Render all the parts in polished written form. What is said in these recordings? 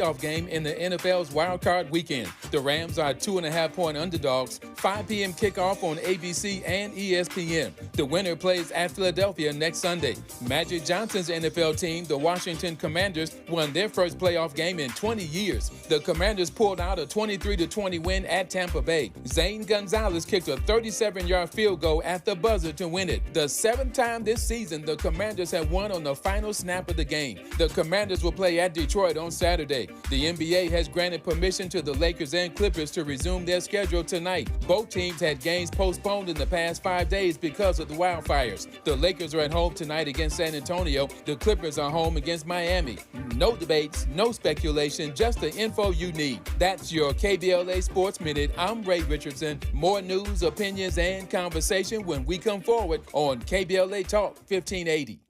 playoff game in the NFL's Wild Card weekend. The Rams are 2.5-point underdogs. 5 p.m. kickoff on ABC and ESPN. The winner plays at Philadelphia next Sunday. Magic Johnson's NFL team, the Washington Commanders, won their first playoff game in 20 years. The Commanders pulled out a 23-20 win at Tampa Bay. Zane Gonzalez kicked a 37-yard field goal at the buzzer to win it. The 7th time this season, the Commanders have won on the final snap of the game. The Commanders will play at Detroit on Saturday. The NBA has granted permission to the Lakers and Clippers to resume their schedule tonight. Both teams had games postponed in the past 5 days because of the wildfires. The Lakers are at home tonight against San Antonio. The Clippers are home against Miami. No debates, no speculation, just the info you need. That's your KBLA Sports Minute. I'm Ray Richardson. More news, opinions, and conversation when we come forward on KBLA Talk 1580.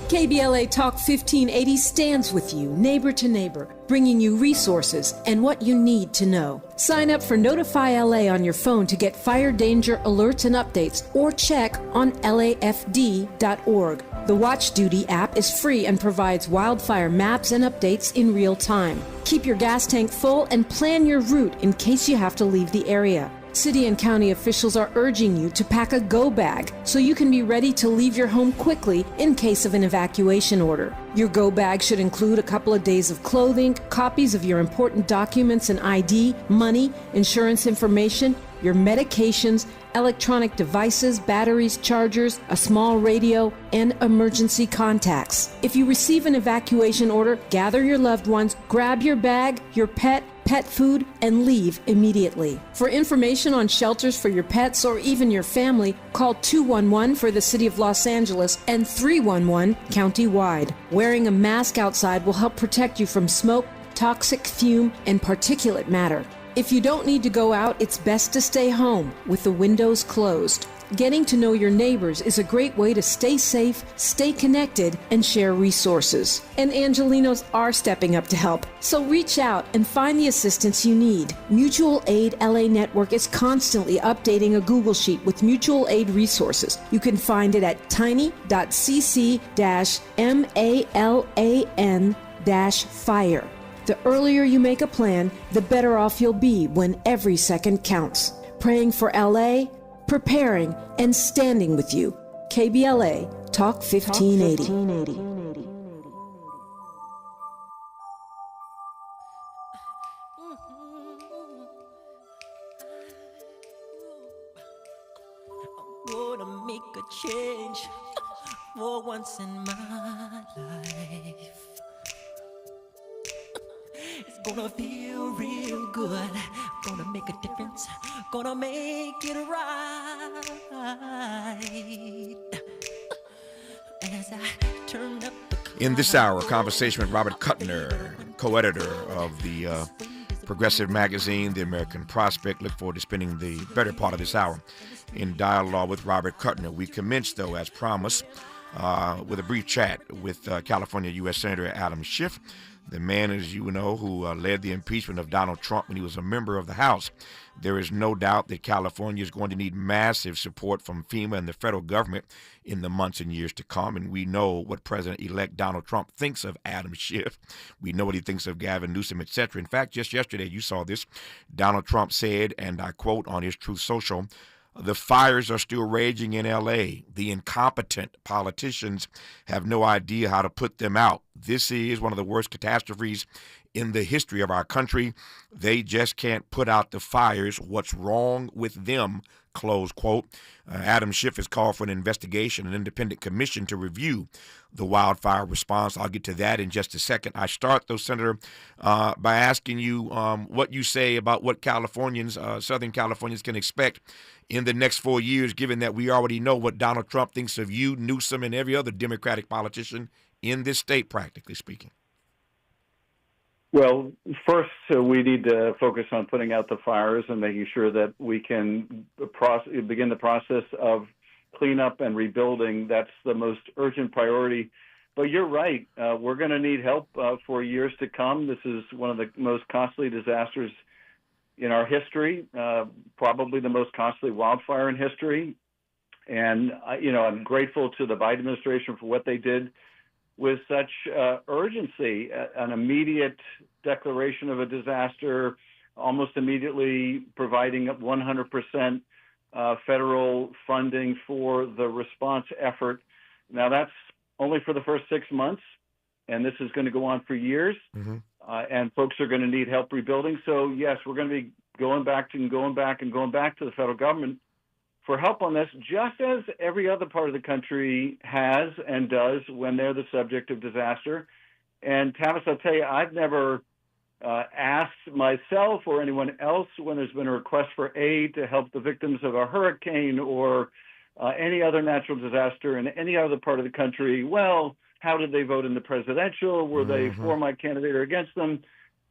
KBLA Talk 1580 stands with you, neighbor to neighbor, bringing you resources and what you need to know. Sign up for Notify LA on your phone to get fire danger alerts and updates, or check on lafd.org. The Watch Duty app is free and provides wildfire maps and updates in real time. Keep your gas tank full and plan your route in case you have to leave the area. City and county officials are urging you to pack a go bag so you can be ready to leave your home quickly in case of an evacuation order. Your go bag should include a couple of days of clothing, copies of your important documents and ID, money, insurance information, your medications, electronic devices, batteries, chargers, a small radio, and emergency contacts. If you receive an evacuation order, gather your loved ones, grab your bag, your pet food, and leave immediately. For information on shelters for your pets or even your family, call 211 for the City of Los Angeles and 311 county-wide. Wearing a mask outside will help protect you from smoke, toxic fume, and particulate matter. If you don't need to go out, it's best to stay home with the windows closed. Getting to know your neighbors is a great way to stay safe, stay connected, and share resources. And Angelinos are stepping up to help. So reach out and find the assistance you need. Mutual Aid LA Network is constantly updating a Google Sheet with mutual aid resources. You can find it at tiny.cc-malan-fire. The earlier you make a plan, the better off you'll be when every second counts. Praying for LA, preparing, and standing with you. KBLA Talk 1580. I'm gonna make a change for once in my life. It's gonna feel real good. Gonna make a difference. Gonna make it right. As I turn up the In this hour, a conversation with Robert Cutner, co-editor of the progressive magazine, The American Prospect. Look forward to spending the better part of this hour in dialogue with Robert Cutner. We commenced, though, as promised, with a brief chat with California U.S. Senator Adam Schiff, the man, as you know, who led the impeachment of Donald Trump when he was a member of the House. There is no doubt that California is going to need massive support from FEMA and the federal government in the months and years to come. And we know what President-elect Donald Trump thinks of Adam Schiff. We know what he thinks of Gavin Newsom, etc. In fact, just yesterday, you saw this. Donald Trump said, and I quote on his Truth Social, "The fires are still raging in L.A. The incompetent politicians have no idea how to put them out. This is one of the worst catastrophes in the history of our country. They just can't put out the fires. What's wrong with them?" Close quote. Adam Schiff has called for an investigation, an independent commission to review the wildfire response. I'll get to that in just a second. I start, though, Senator, by asking you what you say about what Californians, Southern Californians, can expect in the next 4 years, given that we already know what Donald Trump thinks of you, Newsom, and every other Democratic politician in this state, practically speaking. Well, first, we need to focus on putting out the fires and making sure that we can begin the process of cleanup and rebuilding. That's the most urgent priority. But you're right. We're going to need help for years to come. This is one of the most costly disasters in our history, probably the most costly wildfire in history. And, I'm grateful to the Biden administration for what they did with such urgency, an immediate declaration of a disaster, almost immediately providing 100% federal funding for the response effort. Now, that's only for the first 6 months, and this is going to go on for years, and folks are going to need help rebuilding. So, yes, we're going to be going back to the federal government for help on this, just as every other part of the country has and does when they're the subject of disaster. And Tavis, I'll tell you, I've never asked myself or anyone else when there's been a request for aid to help the victims of a hurricane or any other natural disaster in any other part of the country, well, how did they vote in the presidential? Were they for my candidate or against them?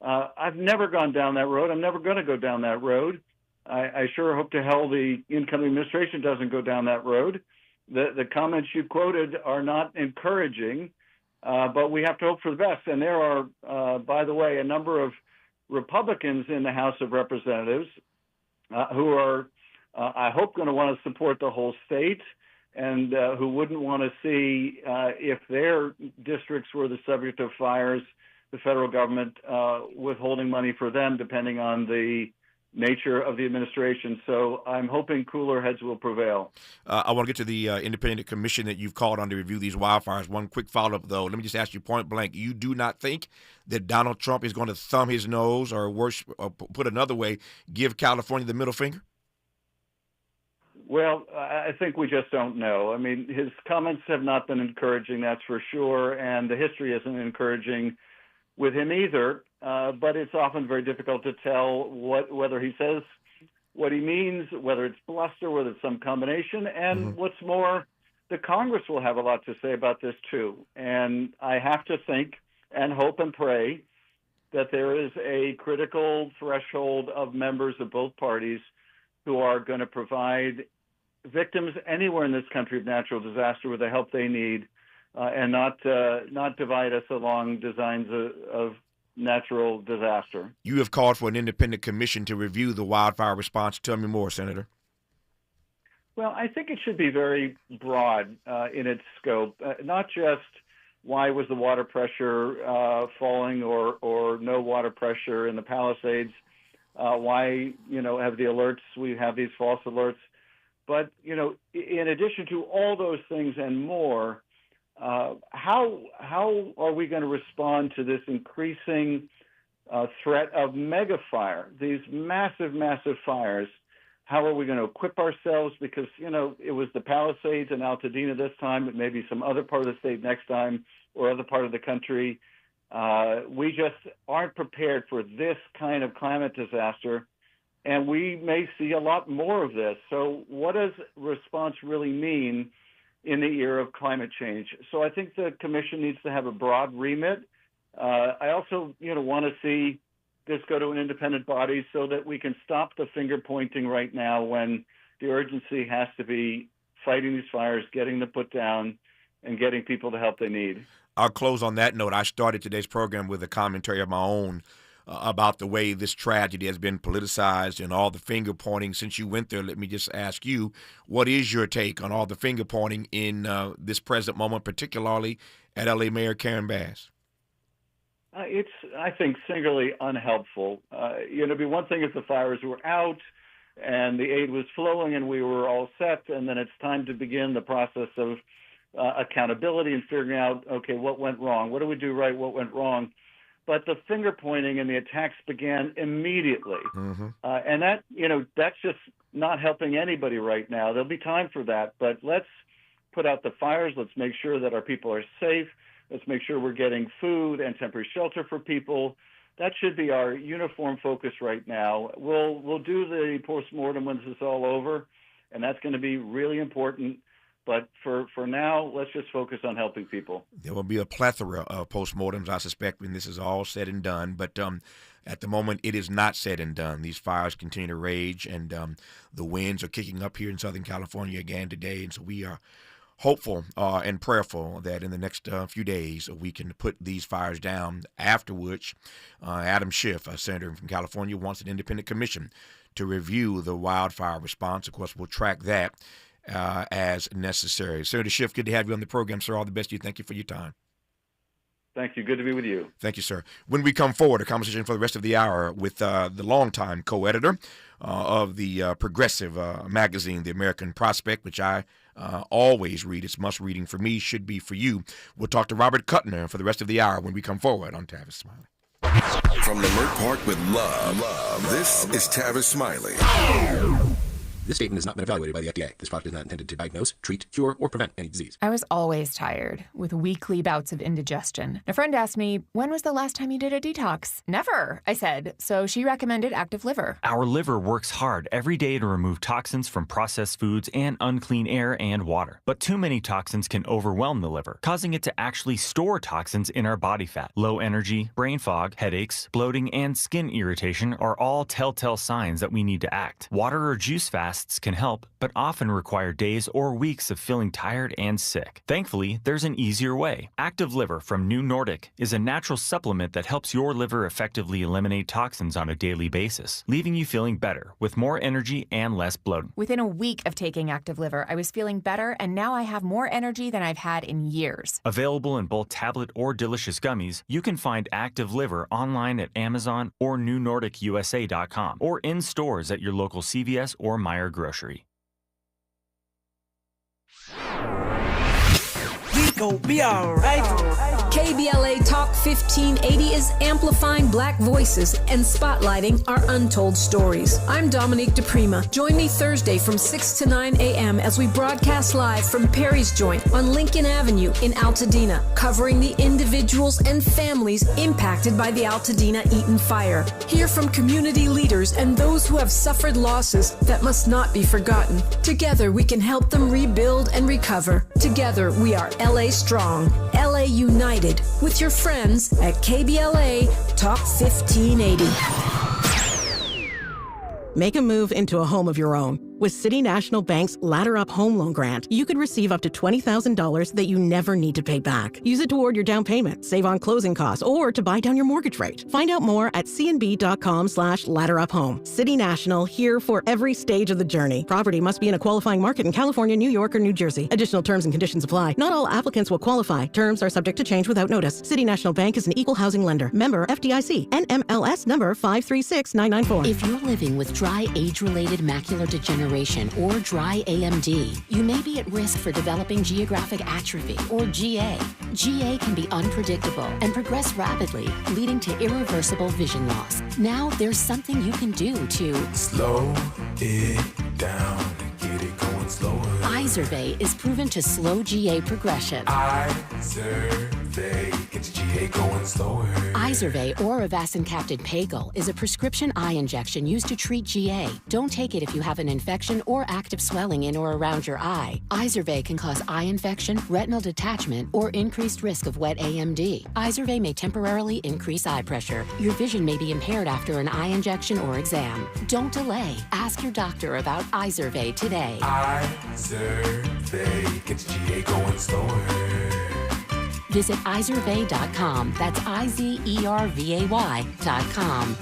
I've never gone down that road. I'm never going to go down that road. I sure hope to hell the incoming administration doesn't go down that road. The comments you quoted are not encouraging, but we have to hope for the best. And there are, by the way, a number of Republicans in the House of Representatives who are, I hope, going to want to support the whole state and who wouldn't want to see, if their districts were the subject of fires, the federal government withholding money for them, depending on the nature of the administration. So I'm hoping cooler heads will prevail. I want to get to the independent commission that you've called on to review these wildfires. One quick follow-up, though. Let me just ask you point blank. You do not think that Donald Trump is going to thumb his nose, or worse, or put another way, give California the middle finger? Well, I think we just don't know. I mean, his comments have not been encouraging, that's for sure, and the history isn't encouraging with him either. But it's often very difficult to tell whether he says what he means, whether it's bluster, whether it's some combination. And what's more, the Congress will have a lot to say about this too. And I have to think and hope and pray that there is a critical threshold of members of both parties who are going to provide victims anywhere in this country of natural disaster with the help they need, and not divide us along designs of natural disaster. You have called for an independent commission to review the wildfire response. Tell me more, Senator. Well, I think it should be very broad in its scope, not just why was the water pressure falling or no water pressure in the Palisades, why, have the alerts, we have these false alerts. But, in addition to all those things and more, how are we going to respond to this increasing threat of mega fire, these massive, massive fires? How are we going to equip ourselves? Because, it was the Palisades and Altadena this time, but maybe some other part of the state next time or other part of the country. We just aren't prepared for this kind of climate disaster, and we may see a lot more of this. So what does response really mean in the era of climate change? So I think the commission needs to have a broad remit. I also, want to see this go to an independent body so that we can stop the finger pointing right now when the urgency has to be fighting these fires, getting them put down, and getting people the help they need. I'll close on that note. I started today's program with a commentary of my own about the way this tragedy has been politicized and all the finger pointing. Since you went there, let me just ask you, what is your take on all the finger pointing in this present moment, particularly at LA Mayor Karen Bass? It's, I think, singularly unhelpful. It'd be one thing if the fires were out and the aid was flowing and we were all set, and then it's time to begin the process of accountability and figuring out, okay, what went wrong? What do we do right? What went wrong? But the finger pointing and the attacks began immediately. And that, that's just not helping anybody right now. There'll be time for that, but let's put out the fires. Let's make sure that our people are safe. Let's make sure we're getting food and temporary shelter for people. That should be our uniform focus right now. We'll do the postmortem when this is all over, and that's going to be really important. But for now, let's just focus on helping people. There will be a plethora of postmortems, I suspect, when this is all said and done. But at the moment, it is not said and done. These fires continue to rage, and the winds are kicking up here in Southern California again today. And so we are hopeful and prayerful that in the next few days we can put these fires down, after which Adam Schiff, a senator from California, wants an independent commission to review the wildfire response. Of course, we'll track that as necessary. Senator Schiff, good to have you on the program, sir. All the best to you. Thank you for your time. Thank you. Good to be with you. Thank you, sir. When we come forward, a conversation for the rest of the hour with the longtime co-editor of the progressive magazine, The American Prospect, which I always read. It's must reading for me, should be for you. We'll talk to Robert Cutner for the rest of the hour when we come forward on Tavis Smiley. From Leimert Park with love, this is Tavis Smiley. This statement has not been evaluated by the FDA. This product is not intended to diagnose, treat, cure, or prevent any disease. I was always tired, with weekly bouts of indigestion. A friend asked me, when was the last time you did a detox? Never, I said. So she recommended Active Liver. Our liver works hard every day to remove toxins from processed foods and unclean air and water. But too many toxins can overwhelm the liver, causing it to actually store toxins in our body fat. Low energy, brain fog, headaches, bloating, and skin irritation are all telltale signs that we need to act. Water or juice fasts can help, but often require days or weeks of feeling tired and sick. Thankfully, there's an easier way. Active Liver from New Nordic is a natural supplement that helps your liver effectively eliminate toxins on a daily basis, leaving you feeling better with more energy and less bloating. Within a week of taking Active Liver, I was feeling better, and now I have more energy than I've had in years. Available in both tablet or delicious gummies, you can find Active Liver online at Amazon or NewNordicUSA.com or in stores at your local CVS or Meijer grocery. We gon' be alright. KBLA Talk 1580 is amplifying Black voices and spotlighting our untold stories. I'm Dominique DePrima. Join me Thursday from 6 to 9 a.m. as we broadcast live from Perry's Joint on Lincoln Avenue in Altadena, covering the individuals and families impacted by the Altadena Eaton fire. Hear from community leaders and those who have suffered losses that must not be forgotten. Together, we can help them rebuild and recover. Together, we are LA Strong, LA United, with your friends at KBLA Talk 1580. Make a move into a home of your own. With City National Bank's Ladder Up Home Loan Grant, you could receive up to $20,000 that you never need to pay back. Use it toward your down payment, save on closing costs, or to buy down your mortgage rate. Find out more at cnb.com/ladderuphome. City National, here for every stage of the journey. Property must be in a qualifying market in California, New York, or New Jersey. Additional terms and conditions apply. Not all applicants will qualify. Terms are subject to change without notice. City National Bank is an equal housing lender. Member FDIC. NMLS number 536994. If you're living with dry age-related macular degeneration or dry AMD, you may be at risk for developing geographic atrophy or GA. GA can be unpredictable and progress rapidly, leading to irreversible vision loss. Now there's something you can do to slow it down, get it going slower. Izervay is proven to slow GA progression. Izervay gets GA going slower. Izervay or avacincaptad pagel is a prescription eye injection used to treat GA. Don't take it if you have an infection or active swelling in or around your eye. Izervay can cause eye infection, retinal detachment, or increased risk of wet AMD. Izervay may temporarily increase eye pressure. Your vision may be impaired after an eye injection or exam. Don't delay. Ask your doctor about Izervay today. Izervay gets GA going slower. Visit Izervay.com. That's IZERVAY.com.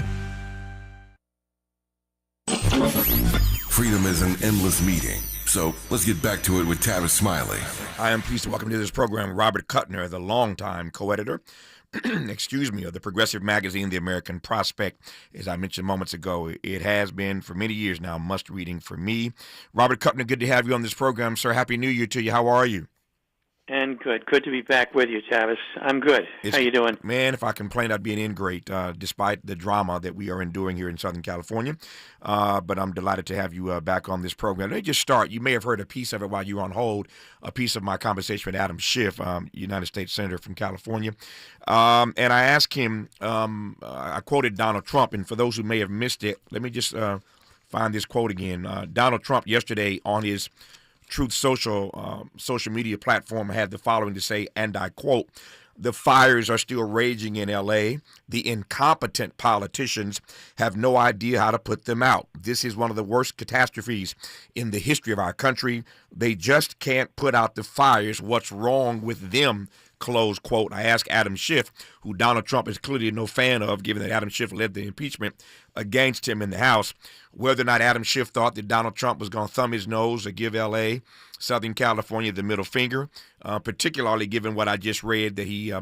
Freedom is an endless meeting. So let's get back to it with Tavis Smiley. I am pleased to welcome to this program Robert Cutner, the longtime co-editor of the progressive magazine, The American Prospect. As I mentioned moments ago, it has been for many years now must reading for me. Robert Cutner, good to have you on this program, sir. Happy New Year to you. How are you? And good to be back with you, Tavis. I'm good. How you doing? Man, if I complained, I'd be an ingrate, despite the drama that we are enduring here in Southern California. But I'm delighted to have you back on this program. Let me just start. You may have heard a piece of it while you were on hold, a piece of my conversation with Adam Schiff, United States Senator from California. And I asked him, I quoted Donald Trump, and for those who may have missed it, let me just find this quote again. Donald Trump yesterday on his Truth Social social media platform had the following to say, and I quote, "The fires are still raging in L.A. The incompetent politicians have no idea how to put them out. This is one of the worst catastrophes in the history of our country. They just can't put out the fires. What's wrong with them?" Close quote. I asked Adam Schiff, who Donald Trump is clearly no fan of, given that Adam Schiff led the impeachment against him in the House, whether or not Adam Schiff thought that Donald Trump was going to thumb his nose or give L.A., Southern California, the middle finger, particularly given what I just read, that he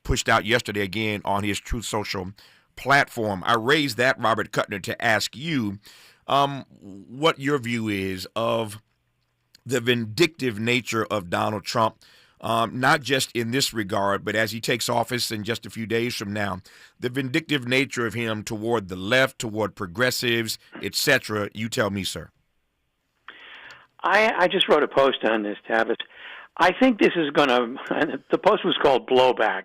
pushed out yesterday again on his Truth Social platform. I raised that, Robert Cutner, to ask you what your view is of the vindictive nature of Donald Trump, not just in this regard, but as he takes office in just a few days from now, the vindictive nature of him toward the left, toward progressives, etc. You tell me, sir. I just wrote a post on this, Tavis. I think this is going to, the post was called Blowback.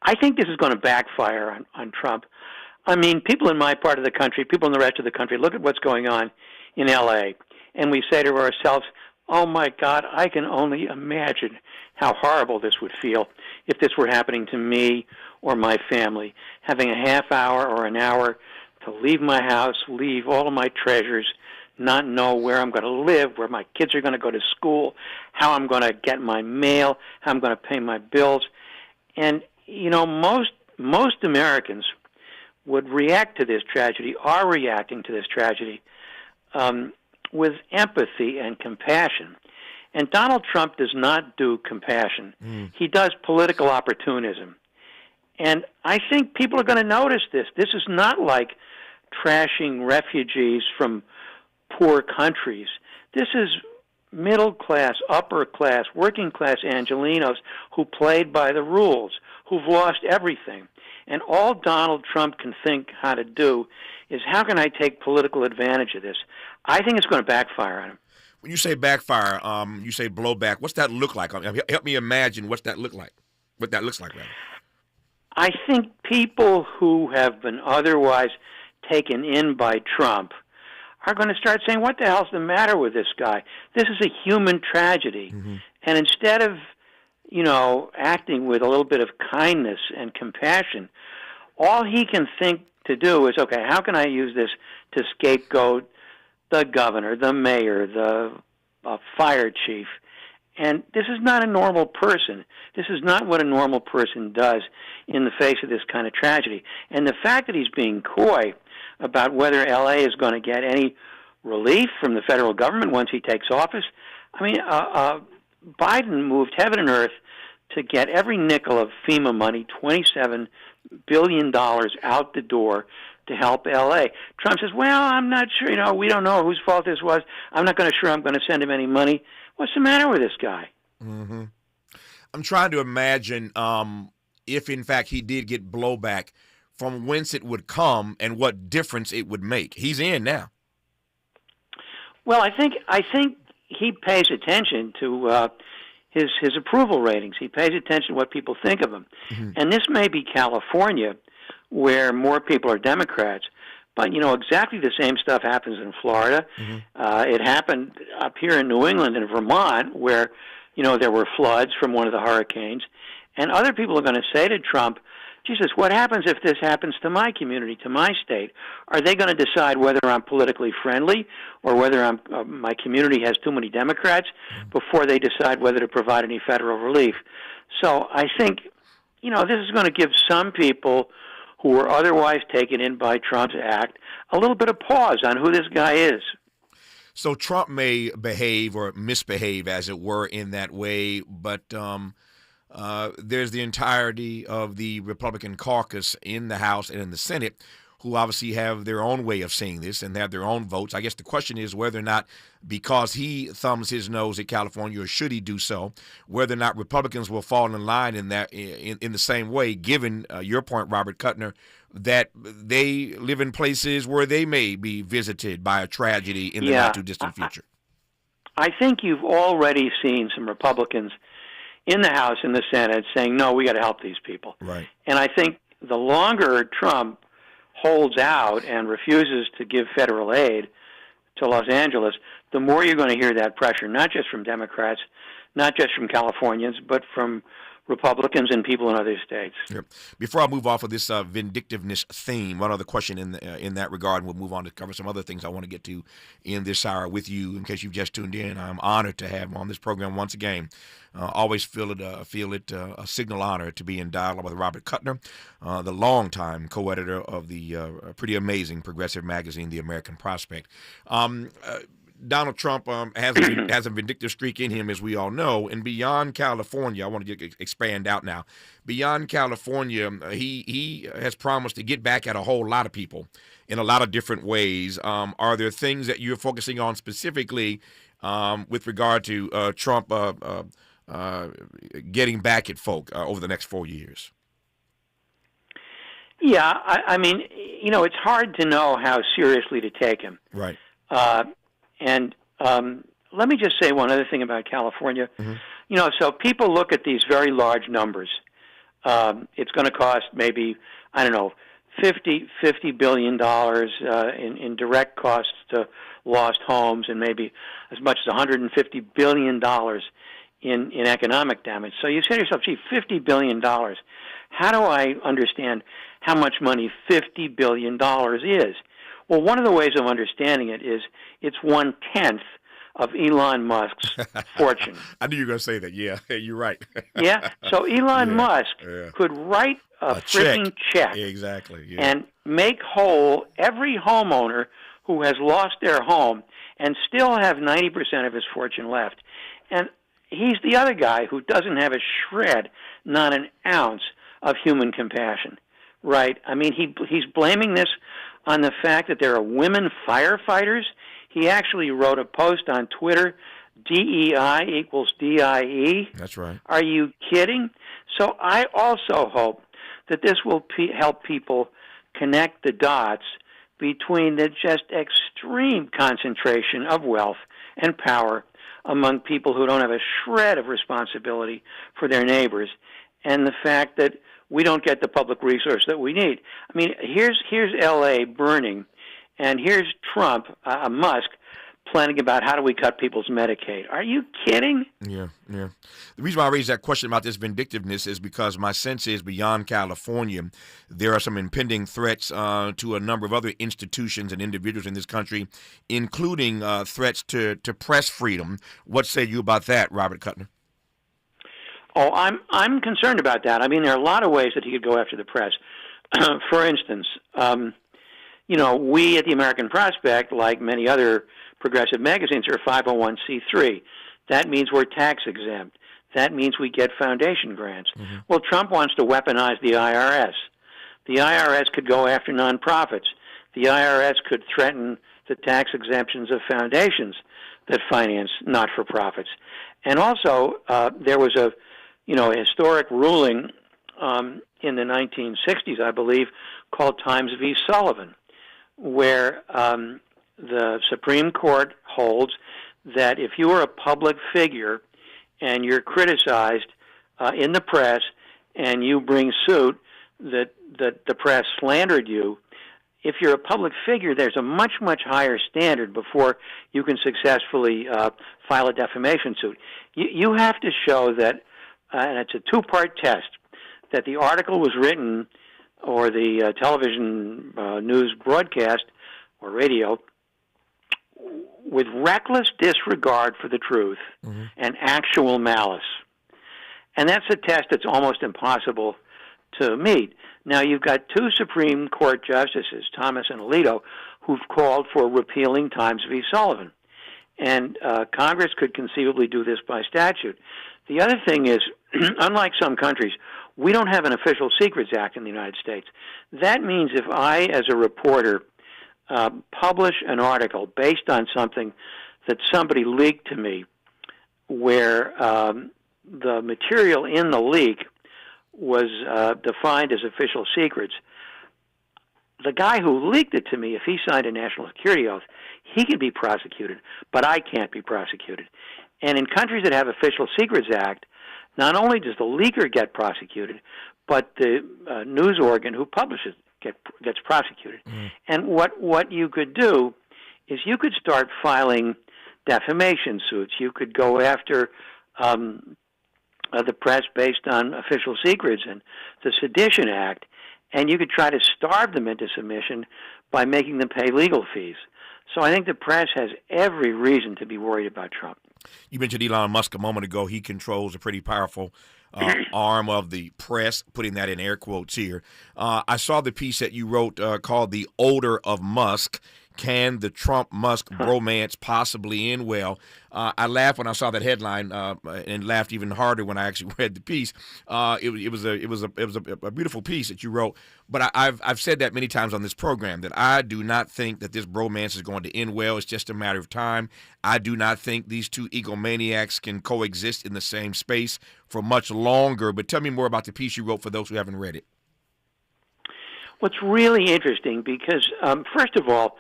I think this is going to backfire on Trump. I mean, people in my part of the country, people in the rest of the country, look at what's going on in L.A., and we say to ourselves, oh, my God, I can only imagine how horrible this would feel if this were happening to me or my family, having a half hour or an hour to leave my house, leave all of my treasures, not know where I'm going to live, where my kids are going to go to school, how I'm going to get my mail, how I'm going to pay my bills. And, you know, most Americans would react to this tragedy, are reacting to this tragedy, with empathy and compassion. And Donald Trump does not do compassion. He does political opportunism. And I think people are going to notice this. This is not like trashing refugees from poor countries. This is middle class, upper class, working class Angelenos who played by the rules, who've lost everything. And all Donald Trump can think how to do is, how can I take political advantage of this? I think it's going to backfire on him. When you say backfire, you say blowback. What's that look like? Help me imagine what's that look like. What that looks like, rather. I think people who have been otherwise taken in by Trump are going to start saying, what the hell's the matter with this guy? This is a human tragedy. And instead of, you know, acting with a little bit of kindness and compassion, all he can think to do is, okay, how can I use this to scapegoat the governor, the mayor, the fire chief? And this is not a normal person. This is not what a normal person does in the face of this kind of tragedy. And the fact that he's being coy about whether L.A. is going to get any relief from the federal government once he takes office, I mean, Biden moved heaven and earth to get every nickel of FEMA money, $27 billion out the door to help L.A. Trump says, well, I'm not sure, you know, we don't know whose fault this was. I'm not sure I'm going to send him any money. What's the matter with this guy? I'm trying to imagine if, in fact, he did get blowback, from whence it would come and what difference it would make. He's in now. Well, I think he pays attention to his approval ratings. He pays attention to what people think of him. And this may be California, where more people are Democrats, but, you know, exactly the same stuff happens in Florida. It happened up here in New England and Vermont, where, you know, there were floods from one of the hurricanes. And other people are going to say to Trump, Jesus, what happens if this happens to my community, to my state? Are they going to decide whether I'm politically friendly or whether my community has too many Democrats before they decide whether to provide any federal relief? So I think, you know, this is going to give some people who were otherwise taken in by Trump's act a little bit of pause on who this guy is. So Trump may behave or misbehave, as it were, in that way, but there's the entirety of the Republican caucus in the House and in the Senate who obviously have their own way of seeing this and have their own votes. I guess the question is whether or not, because he thumbs his nose at California, or should he do so, whether or not Republicans will fall in line in that in the same way, given your point, Robert Cutner, that they live in places where they may be visited by a tragedy in the not-too-distant future. I think you've already seen some Republicans in the House and the Senate saying, no, we got to help these people. Right. And I think the longer Trump holds out and refuses to give federal aid to Los Angeles, the more you're going to hear that pressure, not just from Democrats, not just from Californians, but from Republicans and people in other states. Yep. Before I move off of this vindictiveness theme, one other question in that regard, and we'll move on to cover some other things I want to get to in this hour with you. In case you've just tuned in, I'm honored to have on this program once again. Always feel it a signal honor to be in dialogue with Robert Cutner, the longtime co-editor of the pretty amazing progressive magazine, The American Prospect. Donald Trump has a vindictive streak in him, as we all know. And beyond California, I want to expand out now. Beyond California, he has promised to get back at a whole lot of people in a lot of different ways. Are there things that you're focusing on specifically with regard to Trump getting back at folk over the next 4 years? Yeah, I mean, it's hard to know how seriously to take him. Right. And let me just say one other thing about California. Mm-hmm. So people look at these very large numbers. It's going to cost maybe, I don't know, $50 billion in direct costs to lost homes, and maybe as much as $150 billion in economic damage. So you say to yourself, gee, $50 billion. How do I understand how much money $50 billion is? Well, one of the ways of understanding it is it's 1/10 of Elon Musk's fortune. I knew you were going to say that. Yeah, you're right. Yeah, so Elon Musk could write a freaking check. Exactly. Yeah. And make whole every homeowner who has lost their home and still have 90% of his fortune left. And he's the other guy who doesn't have a shred, not an ounce, of human compassion, right? I mean, he's blaming this on the fact that there are women firefighters. He actually wrote a post on Twitter, DEI equals DIE. That's right. Are you kidding? So I also hope that this will help people connect the dots between the just extreme concentration of wealth and power among people who don't have a shred of responsibility for their neighbors, and the fact that we don't get the public resource that we need. I mean, here's L.A. burning, and here's Trump, Musk, planning about how do we cut people's Medicaid. Are you kidding? Yeah. The reason why I raised that question about this vindictiveness is because my sense is beyond California, there are some impending threats to a number of other institutions and individuals in this country, including threats to press freedom. What say you about that, Robert Cutner? Oh, I'm concerned about that. I mean, there are a lot of ways that he could go after the press. For instance, we at the American Prospect, like many other progressive magazines, are 501c3. That means we're tax exempt. That means we get foundation grants. Mm-hmm. Well, Trump wants to weaponize the IRS. The IRS could go after nonprofits. The IRS could threaten the tax exemptions of foundations that finance not-for-profits. And also, there was a historic ruling in the 1960s, I believe, called Times v. Sullivan, where the Supreme Court holds that if you are a public figure and you're criticized in the press and you bring suit that the press slandered you, if you're a public figure, there's a much, much higher standard before you can successfully file a defamation suit. You have to show that, and it's a two-part test, that the article was written or the television news broadcast or radio with reckless disregard for the truth and actual malice. And that's a test that's almost impossible to meet. Now, you've got two Supreme Court justices, Thomas and Alito, who've called for repealing Times v. Sullivan. And Congress could conceivably do this by statute. The other thing is, unlike some countries, we don't have an Official Secrets Act in the United States. That means if I, as a reporter, publish an article based on something that somebody leaked to me, where the material in the leak was defined as official secrets, the guy who leaked it to me, if he signed a national security oath, he can be prosecuted, but I can't be prosecuted. And in countries that have Official Secrets Act, not only does the leaker get prosecuted, but the news organ who publishes gets prosecuted. And what you could do is you could start filing defamation suits. You could go after the press based on official secrets and the Sedition Act, and you could try to starve them into submission by making them pay legal fees. So I think the press has every reason to be worried about Trump. You mentioned Elon Musk a moment ago. He controls a pretty powerful arm of the press, putting that in air quotes here. I saw the piece that you wrote called The Odor of Musk. Can the Trump-Musk bromance possibly end well? I laughed when I saw that headline and laughed even harder when I actually read the piece. It was a beautiful piece that you wrote. But I've said that many times on this program, that I do not think that this bromance is going to end well. It's just a matter of time. I do not think these two egomaniacs can coexist in the same space for much longer. But tell me more about the piece you wrote for those who haven't read it. What's really interesting, because first of all,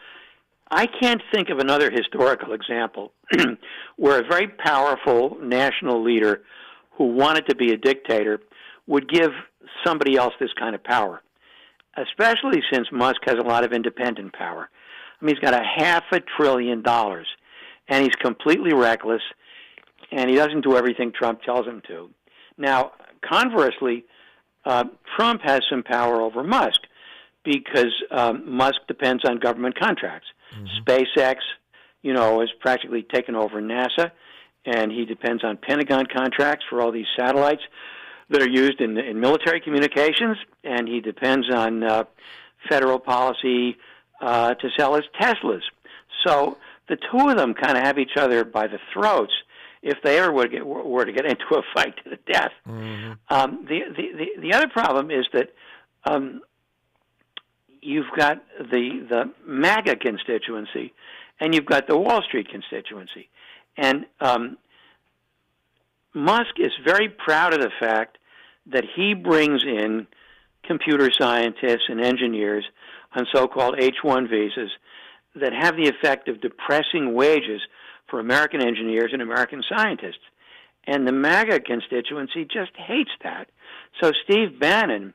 I can't think of another historical example where a very powerful national leader who wanted to be a dictator would give somebody else this kind of power, especially since Musk has a lot of independent power. I mean, he's got $500 billion, and he's completely reckless, and he doesn't do everything Trump tells him to. Now, conversely, Trump has some power over Musk because Musk depends on government contracts. SpaceX, has practically taken over NASA, and he depends on Pentagon contracts for all these satellites that are used in military communications, and he depends on federal policy to sell his Teslas. So the two of them kind of have each other by the throats if they ever were to get into a fight to the death. The other problem is that you've got the MAGA constituency, and you've got the Wall Street constituency. And Musk is very proud of the fact that he brings in computer scientists and engineers on so-called H-1 visas that have the effect of depressing wages for American engineers and American scientists. And the MAGA constituency just hates that. So Steve Bannon,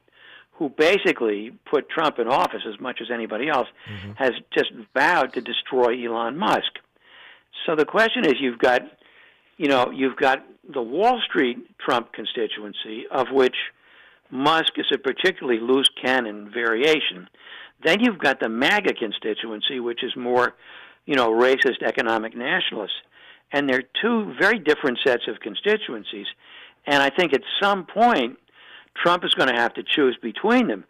who basically put Trump in office as much as anybody else, has just vowed to destroy Elon Musk. So the question is, you've got the Wall Street Trump constituency, of which Musk is a particularly loose cannon variation. Then you've got the MAGA constituency, which is more, racist economic nationalists. And they're two very different sets of constituencies. And I think at some point, Trump is going to have to choose between them.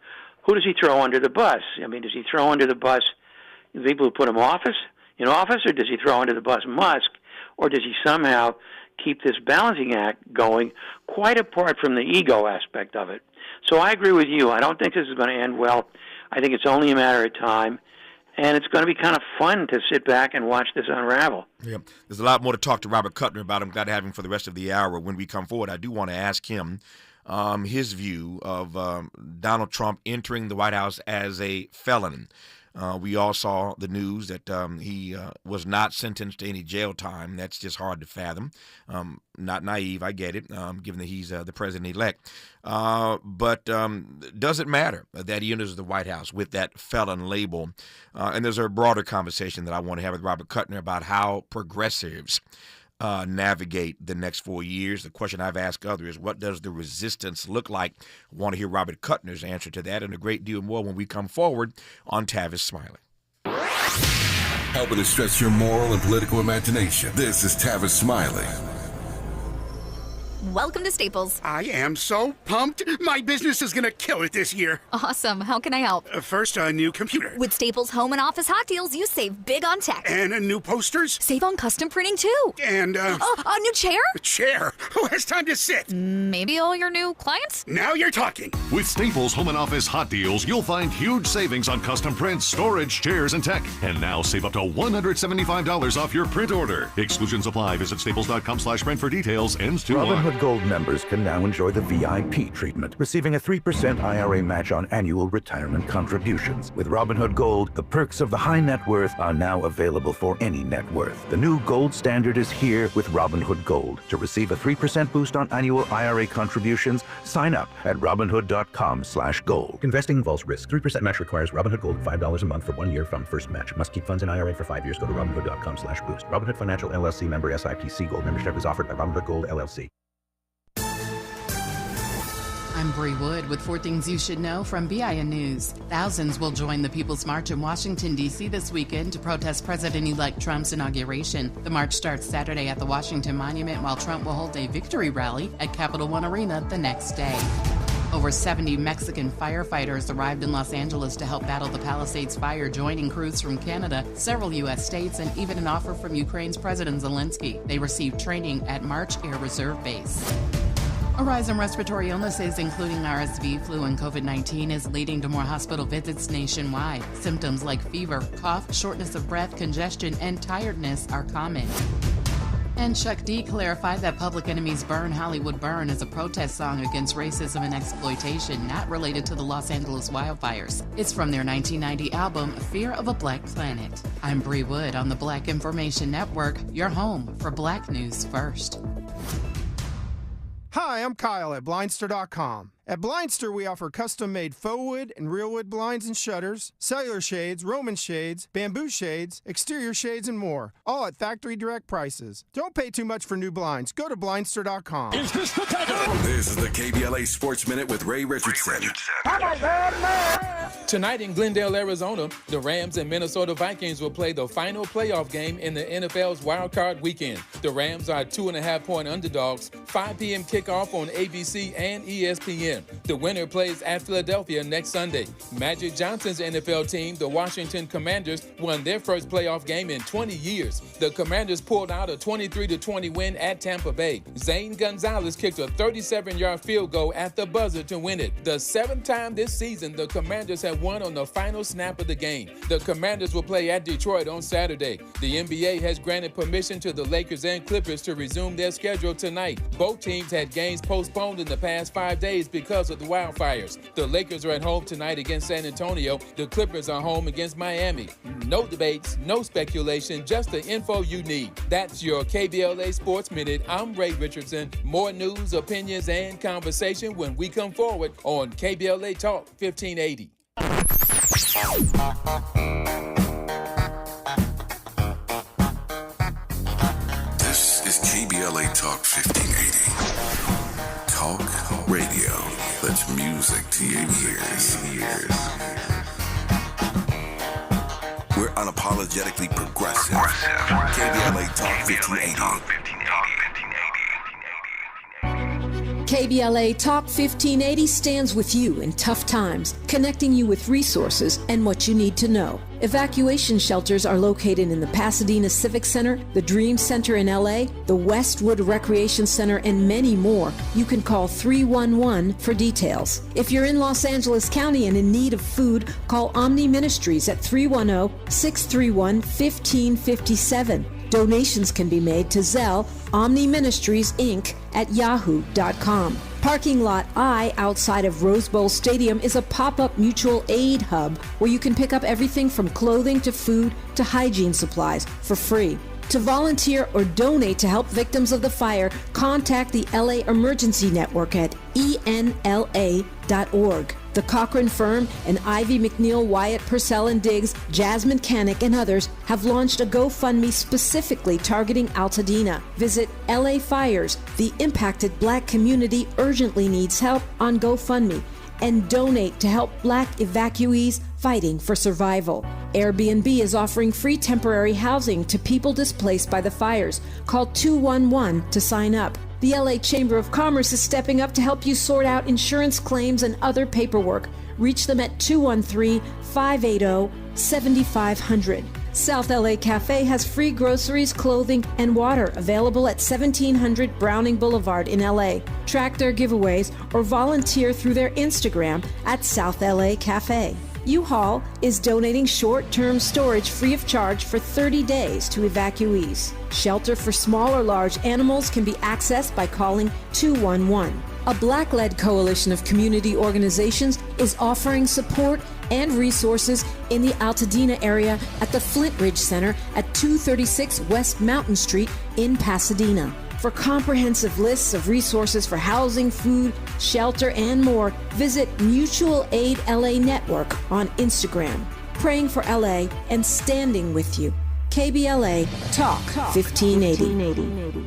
Who does he throw under the bus? I mean, does he throw under the bus the people who put him in office, or does he throw under the bus Musk, or does he somehow keep this balancing act going quite apart from the ego aspect of it? So I agree with you. I don't think this is going to end well. I think it's only a matter of time, and it's going to be kind of fun to sit back and watch this unravel. Yeah, there's a lot more to talk to Robert Cutner about. I'm glad to have him for the rest of the hour. When we come forward, I do want to ask him his view of Donald Trump entering the White House as a felon. We all saw the news that he was not sentenced to any jail time. That's just hard to fathom. Not naive, I get it, given that he's the president-elect. But does it matter that he enters the White House with that felon label? And there's a broader conversation that I want to have with Robert Cutner about how progressives navigate the next 4 years. The question I've asked others is, what does the resistance look like? I want to hear Robert Cutner's answer to that and a great deal more when we come forward on Tavis Smiley. Helping to stretch your moral and political imagination. This is Tavis Smiley. Welcome to Staples. I am so pumped. My business is going to kill it this year. Awesome. How can I help? First, a new computer. With Staples Home and Office Hot Deals, you save big on tech. And new posters. Save on custom printing, too. And, a new chair? A chair? Who has time to sit? Maybe all your new clients? Now you're talking. With Staples Home and Office Hot Deals, you'll find huge savings on custom prints, storage, chairs, and tech. And now save up to $175 off your print order. Exclusions apply. Visit staples.com/print for details. Ends 2/1. Robinhood Gold members can now enjoy the VIP treatment, receiving a 3% IRA match on annual retirement contributions. With Robinhood Gold, the perks of the high net worth are now available for any net worth. The new gold standard is here with Robinhood Gold. To receive a 3% boost on annual IRA contributions, sign up at robinhood.com/gold. Investing involves risk. 3% match requires Robinhood Gold $5 a month for 1 year from first match. Must keep funds in IRA for 5 years. Go to robinhood.com/boost. Robinhood Financial LLC, member SIPC. Gold membership is offered by Robinhood Gold LLC. I'm Bree Wood with 4 things you should know from BIN News. Thousands will join the People's March in Washington, D.C. this weekend to protest President-elect Trump's inauguration. The march starts Saturday at the Washington Monument, while Trump will hold a victory rally at Capital One Arena the next day. Over 70 Mexican firefighters arrived in Los Angeles to help battle the Palisades fire, joining crews from Canada, several U.S. states, and even an offer from Ukraine's President Zelensky. They received training at March Air Reserve Base. A rise in respiratory illnesses, including RSV, flu, and COVID-19, is leading to more hospital visits nationwide. Symptoms like fever, cough, shortness of breath, congestion, and tiredness are common. And Chuck D clarified that Public Enemy's Burn Hollywood Burn is a protest song against racism and exploitation, not related to the Los Angeles wildfires. It's from their 1990 album, Fear of a Black Planet. I'm Bree Wood on the Black Information Network, your home for Black News First. Hi, I'm Kyle at Blindster.com. At Blindster, we offer custom-made faux wood and real wood blinds and shutters, cellular shades, Roman shades, bamboo shades, exterior shades, and more, all at factory direct prices. Don't pay too much for new blinds. Go to Blindster.com. Is this the time? This is the KBLA Sports Minute with Ray Richardson. Tonight in Glendale, Arizona, the Rams and Minnesota Vikings will play the final playoff game in the NFL's Wild Card Weekend. The Rams are 2.5-point underdogs, 5 p.m. kickoff on ABC and ESPN. The winner plays at Philadelphia next Sunday. Magic Johnson's NFL team, the Washington Commanders, won their first playoff game in 20 years. The Commanders pulled out a 23-20 win at Tampa Bay. Zane Gonzalez kicked a 37-yard field goal at the buzzer to win it. The 7th time this season the Commanders have won on the final snap of the game. The Commanders will play at Detroit on Saturday. The NBA has granted permission to the Lakers and Clippers to resume their schedule tonight. Both teams had games postponed in the past 5 days because of the wildfires. The Lakers are at home tonight against San Antonio. The Clippers are home against Miami. No debates, no speculation, just the info you need. That's your KBLA Sports Minute. I'm Ray Richardson. More news, opinions, and conversation when we come forward on KBLA Talk 1580. This is KBLA Talk 1580. Talk radio. That's music to your ears. We're unapologetically progressive. KBLA Talk 1580. KBLA Talk 1580 stands with you in tough times, connecting you with resources and what you need to know. Evacuation shelters are located in the Pasadena Civic Center, the Dream Center in LA, the Westwood Recreation Center, and many more. You can call 311 for details. If you're in Los Angeles County and in need of food, call Omni Ministries at 310-631-1557. Donations can be made to Zelle, Omni Ministries, Inc. at yahoo.com. Parking Lot I outside of Rose Bowl Stadium is a pop-up mutual aid hub where you can pick up everything from clothing to food to hygiene supplies for free. To volunteer or donate to help victims of the fire, contact the LA Emergency Network at enla.org. The Cochran Firm and Ivy McNeil, Wyatt Purcell and Diggs, Jasmine Canick, and others have launched a GoFundMe specifically targeting Altadena. Visit LA Fires. The impacted Black community urgently needs help on GoFundMe, and donate to help Black evacuees fighting for survival. Airbnb is offering free temporary housing to people displaced by the fires. Call 211 to sign up. The LA Chamber of Commerce is stepping up to help you sort out insurance claims and other paperwork. Reach them at 213-580-7500. South LA Cafe has free groceries, clothing, and water available at 1700 Browning Boulevard in LA. Track their giveaways or volunteer through their Instagram at South LA Cafe. U-Haul is donating short-term storage free of charge for 30 days to evacuees. Shelter for small or large animals can be accessed by calling 211. A Black-led coalition of community organizations is offering support and resources in the Altadena area at the Flint Ridge Center at 236 West Mountain Street in Pasadena. For comprehensive lists of resources for housing, food, shelter, and more, visit Mutual Aid LA Network on Instagram. Praying for LA and standing with you. KBLA Talk 1580.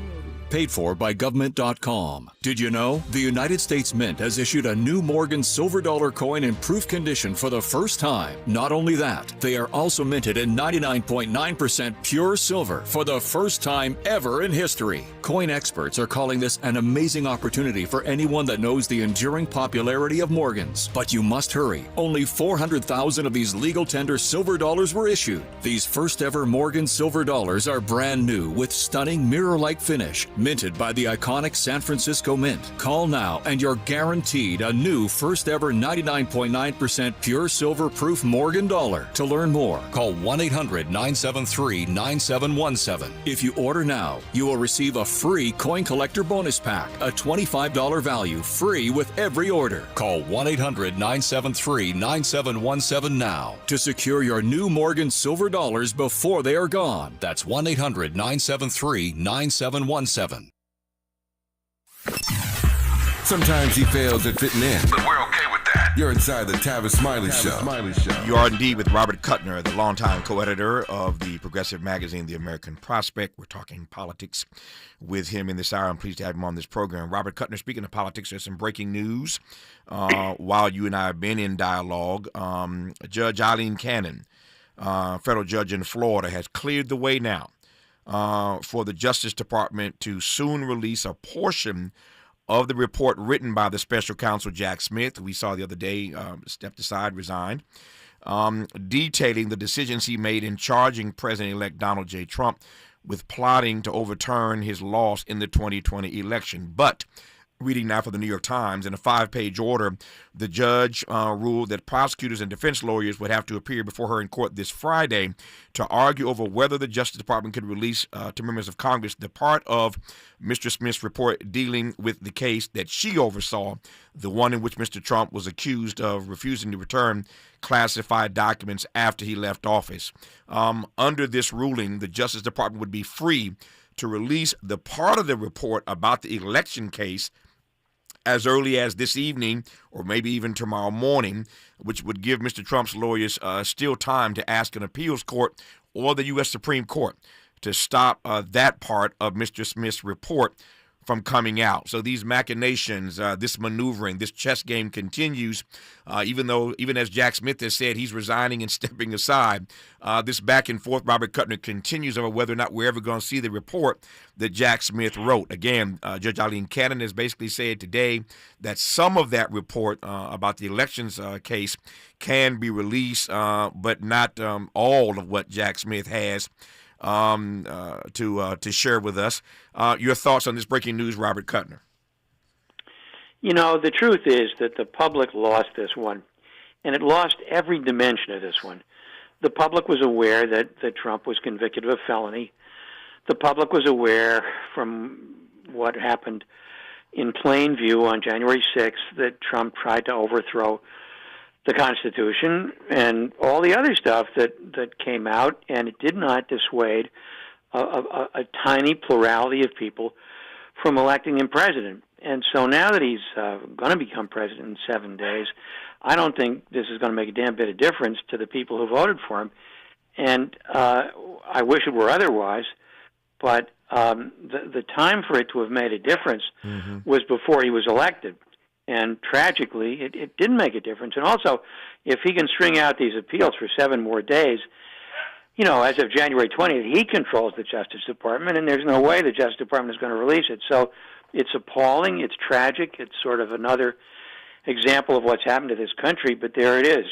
paid for by government.com. Did you know the United States Mint has issued a new Morgan silver dollar coin in proof condition for the first time? Not only that, they are also minted in 99.9% pure silver for the first time ever in history. Coin experts are calling this an amazing opportunity for anyone that knows the enduring popularity of Morgans. But you must hurry. Only 400,000 of these legal tender silver dollars were issued. These first ever Morgan silver dollars are brand new with stunning mirror-like finish, minted by the iconic San Francisco Mint. Call now and you're guaranteed a new first ever 99.9% pure silver proof Morgan dollar. To learn more, call 1-800-973-9717. If you order now, you will receive a free coin collector bonus pack, a $25 value, free with every order. Call 1-800-973-9717 now to secure your new Morgan silver dollars before they are gone. That's 1-800-973-9717. Sometimes he fails at fitting in, but we're okay with that. You're inside the Tavis Smiley Show. You are indeed with Robert Cutner, the longtime co-editor of the progressive magazine, The American Prospect. We're talking politics with him in this hour. I'm pleased to have him on this program. Robert Cutner, speaking of politics, there's some breaking news while you and I have been in dialogue. Judge Eileen Cannon, federal judge in Florida, has cleared the way now for the Justice Department to soon release a portion of the report written by the special counsel Jack Smith, who we saw the other day stepped aside, resigned, detailing the decisions he made in charging President-elect Donald J. Trump with plotting to overturn his loss in the 2020 election. But reading now from the New York Times, in a 5-page order, the judge ruled that prosecutors and defense lawyers would have to appear before her in court this Friday to argue over whether the Justice Department could release to members of Congress the part of Mr. Smith's report dealing with the case that she oversaw, the one in which Mr. Trump was accused of refusing to return classified documents after he left office. Under this ruling, the Justice Department would be free to release the part of the report about the election case as early as this evening or maybe even tomorrow morning, which would give Mr. Trump's lawyers still time to ask an appeals court or the U.S. Supreme Court to stop that part of Mr. Smith's report from coming out. So these machinations, this maneuvering, this chess game continues, even as Jack Smith has said he's resigning and stepping aside, this back and forth, Robert Cutner, continues over whether or not we're ever going to see the report that Jack Smith wrote. Again, Judge Eileen Cannon has basically said today that some of that report about the elections case can be released, but not all of what Jack Smith has to share with us. Your thoughts on this breaking news, Robert Cutner? You know, the truth is that the public lost this one, and it lost every dimension of this one. The public was aware that Trump was convicted of a felony. The public was aware from what happened in plain view on January 6th that Trump tried to overthrow the Constitution and all the other stuff that came out, and it did not dissuade a tiny plurality of people from electing him president. And so now that he's going to become president in 7 days, I don't think this is going to make a damn bit of difference to the people who voted for him. And I wish it were otherwise, but the time for it to have made a difference was before he was elected. And tragically, it didn't make a difference. And also, if he can string out these appeals for 7 more days, you know, as of January 20th, he controls the Justice Department, and there's no way the Justice Department is going to release it. So it's appalling. It's tragic. It's sort of another example of what's happened to this country, but there it is.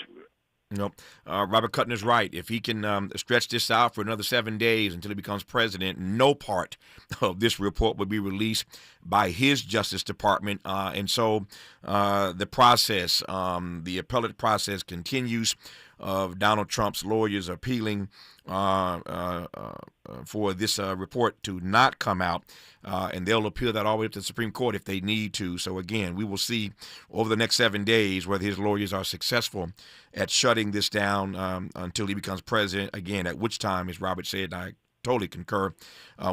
Nope. Robert Cutner's right. If he can stretch this out for another 7 days until he becomes president, no part of this report would be released by his Justice Department. And so the process, the appellate process continues of Donald Trump's lawyers appealing for this report to not come out, and they'll appeal that all the way up to the Supreme Court if they need to. So again, we will see over the next 7 days whether his lawyers are successful at shutting this down until he becomes president. Again, at which time, as Robert said, I totally concur.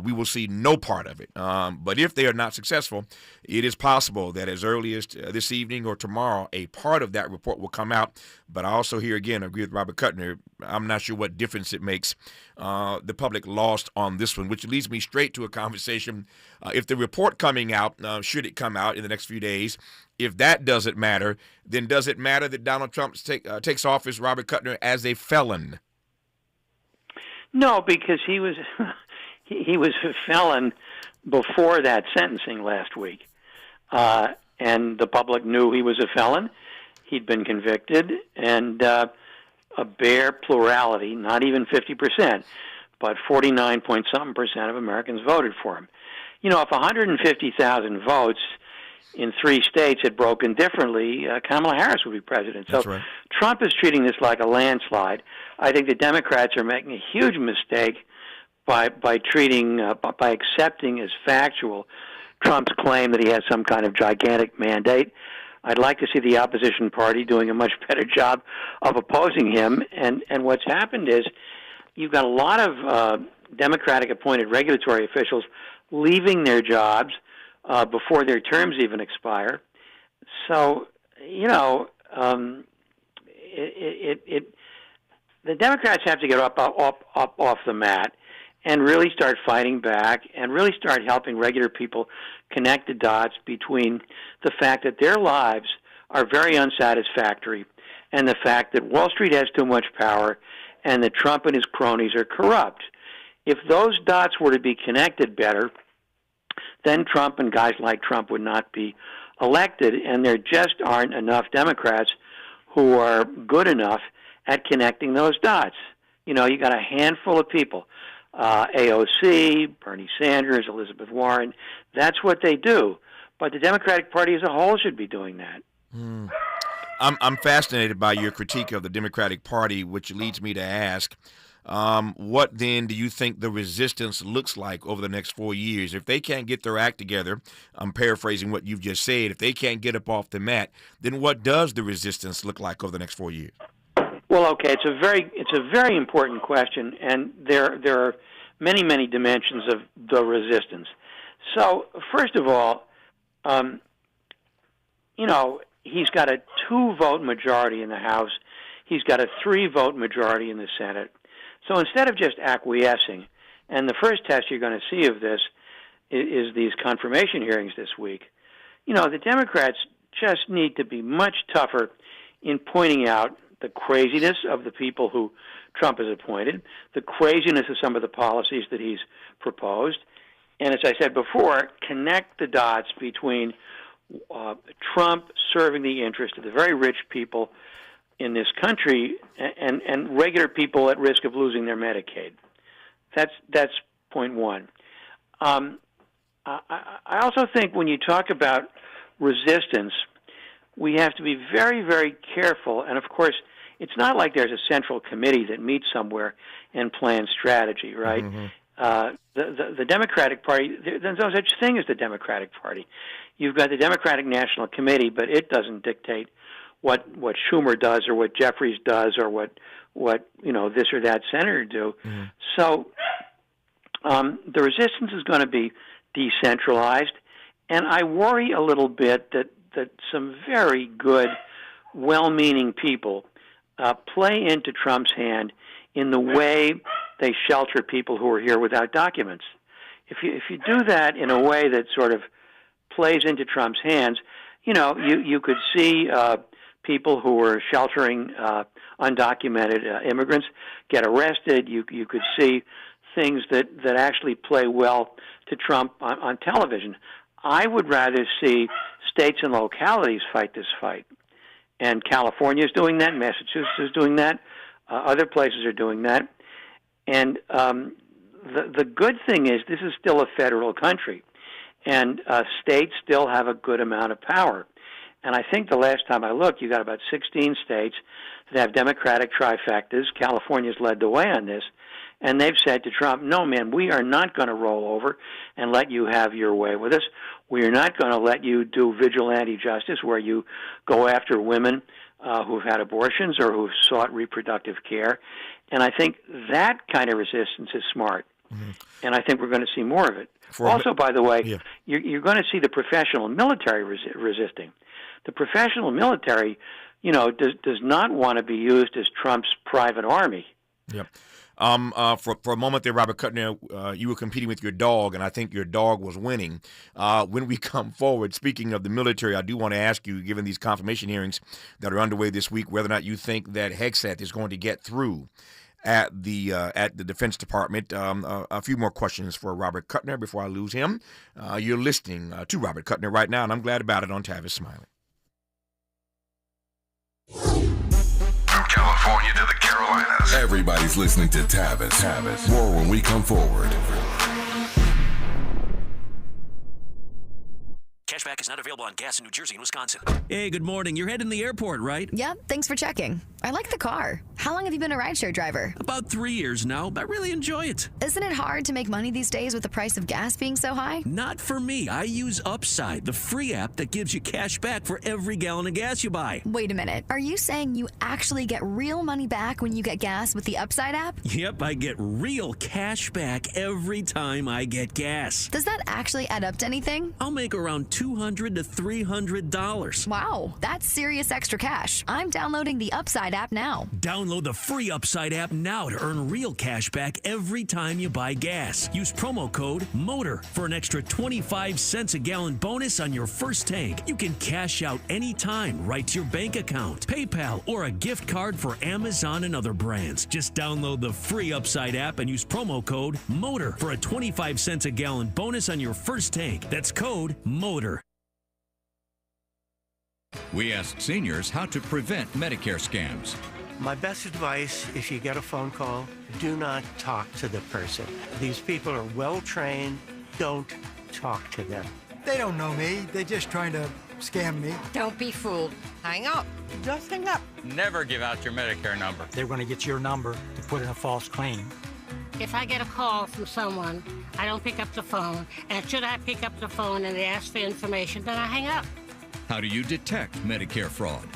We will see no part of it. But if they are not successful, it is possible that as early as this evening or tomorrow, a part of that report will come out. But I also here again agree with Robert Cutner. I'm not sure what difference it makes. The public lost on this one, which leads me straight to a conversation. If the report coming out, should it come out in the next few days, if that doesn't matter, then does it matter that Donald Trump takes office, Robert Cutner, as a felon? No, because he was he was a felon before that sentencing last week, and the public knew he was a felon. He'd been convicted, and a bare plurality, not even 50%, but 49-point-something% of Americans voted for him. You know, if 150,000 votes in 3 states had broken differently, Kamala Harris would be president. So right. Trump is treating this like a landslide. I think the Democrats are making a huge mistake by accepting as factual Trump's claim that he has some kind of gigantic mandate. I'd like to see the opposition party doing a much better job of opposing him. And what's happened is you've got a lot of Democratic-appointed regulatory officials leaving their jobs before their terms even expire. So, you know, the Democrats have to get up off the mat and really start fighting back and really start helping regular people connect the dots between the fact that their lives are very unsatisfactory and the fact that Wall Street has too much power and that Trump and his cronies are corrupt. If those dots were to be connected better, then Trump and guys like Trump would not be elected, and there just aren't enough Democrats who are good enough at connecting those dots. You know, you got a handful of people, AOC, Bernie Sanders, Elizabeth Warren. That's what they do. But the Democratic Party as a whole should be doing that. I'm fascinated by your critique of the Democratic Party, which leads me to ask, what then do you think the resistance looks like over the next 4 years? If they can't get their act together, I'm paraphrasing what you've just said, if they can't get up off the mat, then what does the resistance look like over the next 4 years? Well, okay, it's a very important question, and there are many dimensions of the resistance. So, first of all, you know, he's got a 2-vote majority in the House. He's got a 3-vote majority in the Senate. So instead of just acquiescing, and the first test you're going to see of this is these confirmation hearings this week, you know, the Democrats just need to be much tougher in pointing out the craziness of the people who Trump has appointed, the craziness of some of the policies that he's proposed, and as I said before, connect the dots between Trump serving the interest of the very rich people in this country and regular people at risk of losing their Medicaid. That's point one. I also think when you talk about resistance, we have to be very, very careful. And, of course, it's not like there's a central committee that meets somewhere and plans strategy, right? Mm-hmm. The Democratic Party, there's no such thing as the Democratic Party. You've got the Democratic National Committee, but it doesn't dictate what Schumer does or what Jeffries does or what you know, this or that senator do. Mm-hmm. So the resistance is going to be decentralized, and I worry a little bit that some very good, well-meaning people play into Trump's hand in the way they shelter people who are here without documents. If you do that in a way that sort of plays into Trump's hands, you know, you could see people who are sheltering undocumented immigrants get arrested. You could see things that actually play well to Trump on television. I would rather see states and localities fight this fight. And California is doing that. Massachusetts is doing that. Other places are doing that. And the good thing is this is still a federal country. And states still have a good amount of power. And I think the last time I looked, you got about 16 states that have Democratic trifectas. California's led the way on this. And they've said to Trump, no, man, we are not going to roll over and let you have your way with us. We are not going to let you do vigilante justice where you go after women who've had abortions or who've sought reproductive care. And I think that kind of resistance is smart. And I think we're going to see more of it. Also, by the way, you're going to see the professional military resisting. The professional military, does not want to be used as Trump's private army. Yep. For a moment there, Robert Cutner, you were competing with your dog, and I think your dog was winning. When we come forward, speaking of the military, I do want to ask you, given these confirmation hearings that are underway this week, whether or not you think that Hegseth is going to get through at the Defense Department. A few more questions for Robert Cutner before I lose him. You're listening to Robert Cutner right now, and I'm glad about it on Tavis Smiley. From California to the Carolinas, everybody's listening to Tavis. More when we come forward. Cashback is not available on gas in New Jersey and Wisconsin. Hey, good morning. You're heading to the airport, right? Yep, thanks for checking. I like the car. How long have you been a rideshare driver? About 3 years now. I really enjoy it. Isn't it hard to make money these days with the price of gas being so high? Not for me. I use Upside, the free app that gives you cash back for every gallon of gas you buy. Wait a minute. Are you saying you actually get real money back when you get gas with the Upside app? Yep, I get real cash back every time I get gas. Does that actually add up to anything? I'll make around $200 to $300. Wow, that's serious extra cash. I'm downloading the Upside app now. Download the free Upside app now to earn real cash back every time you buy gas. Use promo code MOTOR for an extra 25 cents a gallon bonus on your first tank. You can cash out anytime right to your bank account, PayPal, or a gift card for Amazon and other brands. Just download the free Upside app and use promo code MOTOR for a 25 cents a gallon bonus on your first tank. That's code MOTOR. We asked seniors how to prevent Medicare scams. My best advice, if you get a phone call, do not talk to the person. These people are well trained. Don't talk to them. They don't know me. They're just trying to scam me. Don't be fooled. Hang up. Just hang up. Never give out your Medicare number. They're going to get your number to put in a false claim. If I get a call from someone, I don't pick up the phone. And should I pick up the phone and they ask for information, then I hang up. How do you detect Medicare fraud?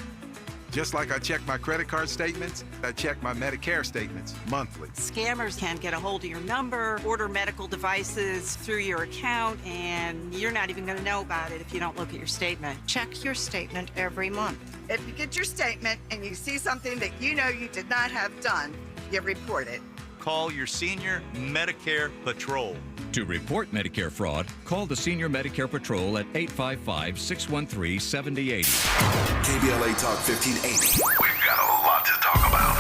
Just like I check my credit card statements, I check my Medicare statements monthly. Scammers can get a hold of your number, order medical devices through your account, and you're not even going to know about it if you don't look at your statement. Check your statement every month. If you get your statement and you see something that you know you did not have done, you report it. Call your senior Medicare Patrol. To report Medicare fraud, call the Senior Medicare Patrol at 855-613-7080. KBLA Talk 1580. We've got a lot to talk about.